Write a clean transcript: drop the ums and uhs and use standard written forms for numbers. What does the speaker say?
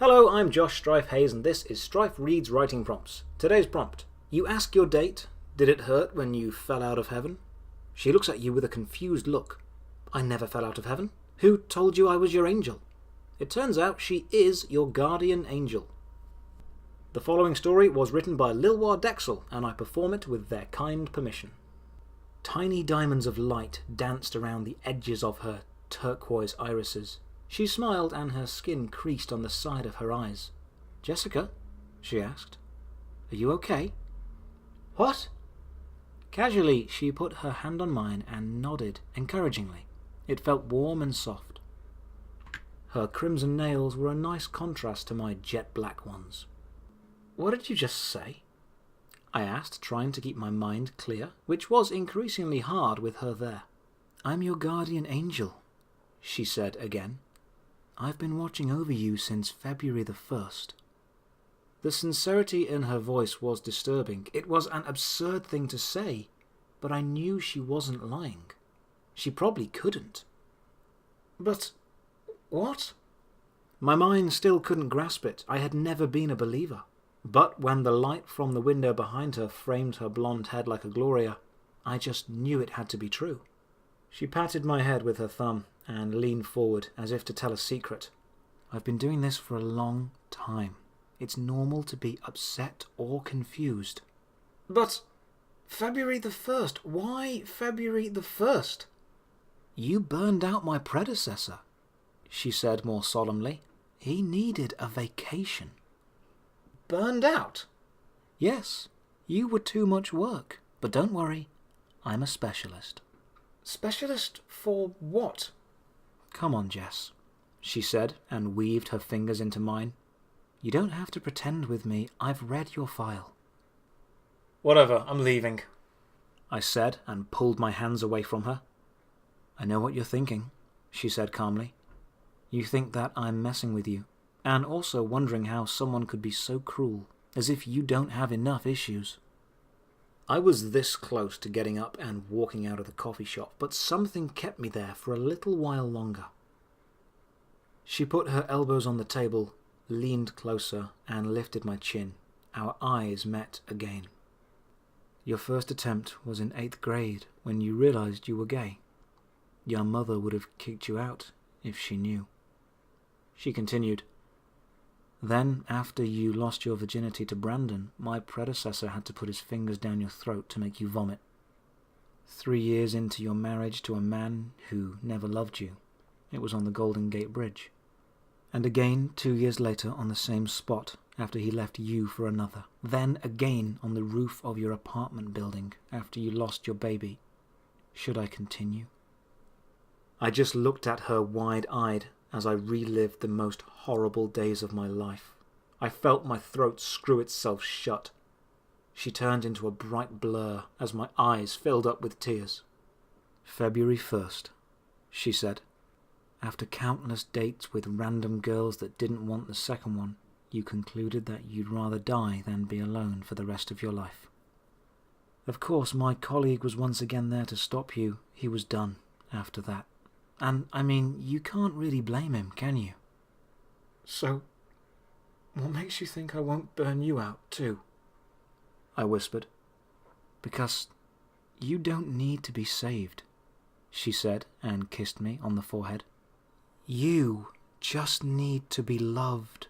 Hello, I'm Josh Strife Hayes and this is Strife Reads Writing Prompts. Today's prompt. You ask your date, did it hurt when you fell out of heaven? She looks at you with a confused look. I never fell out of heaven. Who told you I was your angel? It turns out she is your guardian angel. The following story was written by Lilwa Dexel and I perform it with their kind permission. Tiny diamonds of light danced around the edges of her turquoise irises. She smiled and her skin creased on the side of her eyes. "Jessica?" she asked. "Are you okay?" "What?" Casually, she put her hand on mine and nodded encouragingly. It felt warm and soft. Her crimson nails were a nice contrast to my jet black ones. "What did you just say?" I asked, trying to keep my mind clear, which was increasingly hard with her there. "I'm your guardian angel," she said again. "I've been watching over you since February the 1st. The sincerity in her voice was disturbing. It was an absurd thing to say, but I knew she wasn't lying. She probably couldn't. "But what?" My mind still couldn't grasp it. I had never been a believer. But when the light from the window behind her framed her blonde head like a Gloria, I just knew it had to be true. She patted my head with her thumb and leaned forward as if to tell a secret. "I've been doing this for a long time. It's normal to be upset or confused." "But February the 1st, why February the 1st? "You burned out my predecessor," she said more solemnly. "He needed a vacation." "Burned out?" "Yes, you were too much work. But don't worry, I'm a specialist." "Specialist for what?" "Come on, Jess," she said and weaved her fingers into mine. "You don't have to pretend with me. I've read your file." "Whatever, I'm leaving," I said and pulled my hands away from her. "I know what you're thinking," she said calmly. "You think that I'm messing with you, and also wondering how someone could be so cruel, as if you don't have enough issues." I was this close to getting up and walking out of the coffee shop, but something kept me there for a little while longer. She put her elbows on the table, leaned closer, and lifted my chin. Our eyes met again. "Your first attempt was in 8th grade when you realized you were gay. Your mother would have kicked you out if she knew." She continued. "Then, after you lost your virginity to Brandon, my predecessor had to put his fingers down your throat to make you vomit. 3 years into your marriage to a man who never loved you, it was on the Golden Gate Bridge. And again 2 years later on the same spot after he left you for another. Then again on the roof of your apartment building after you lost your baby. Should I continue?" I just looked at her wide-eyed as I relived the most horrible days of my life. I felt my throat screw itself shut. She turned into a bright blur as my eyes filled up with tears. "February 1st, she said. "After countless dates with random girls that didn't want the second one, you concluded that you'd rather die than be alone for the rest of your life. Of course, my colleague was once again there to stop you. He was done after that. And, I mean, you can't really blame him, can you?" "So, what makes you think I won't burn you out, too?" I whispered. "Because you don't need to be saved," she said and kissed me on the forehead. "You just need to be loved."